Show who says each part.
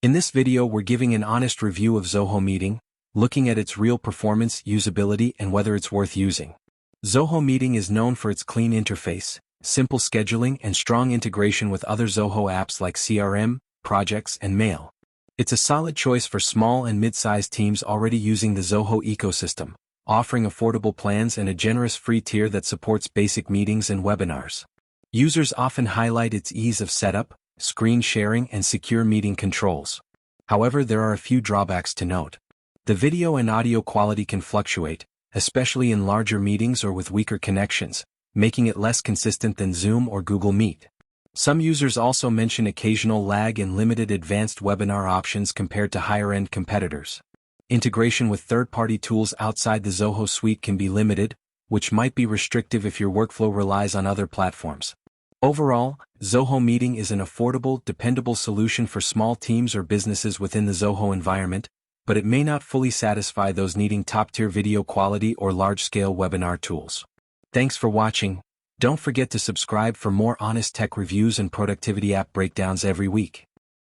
Speaker 1: In this video we're giving an honest review of Zoho Meeting, looking at its real performance, usability, and whether it's worth using. Zoho Meeting is known for its clean interface, simple scheduling, and strong integration with other Zoho apps like CRM, projects, and mail. It's a solid choice for small and mid-sized teams already using the Zoho ecosystem, offering affordable plans and a generous free tier that supports basic meetings and webinars. Users often highlight its ease of setup, screen sharing, and secure meeting controls. However, there are a few drawbacks to note. The video and audio quality can fluctuate, especially in larger meetings or with weaker connections, making it less consistent than Zoom or Google Meet. Some users also mention occasional lag and limited advanced webinar options compared to higher-end competitors. Integration with third-party tools outside the Zoho suite can be limited, which might be restrictive if your workflow relies on other platforms. Overall, Zoho Meeting is an affordable, dependable solution for small teams or businesses within the Zoho environment, but it may not fully satisfy those needing top-tier video quality or large-scale webinar tools. Thanks for watching. Don't forget to subscribe for more honest tech reviews and productivity app breakdowns every week.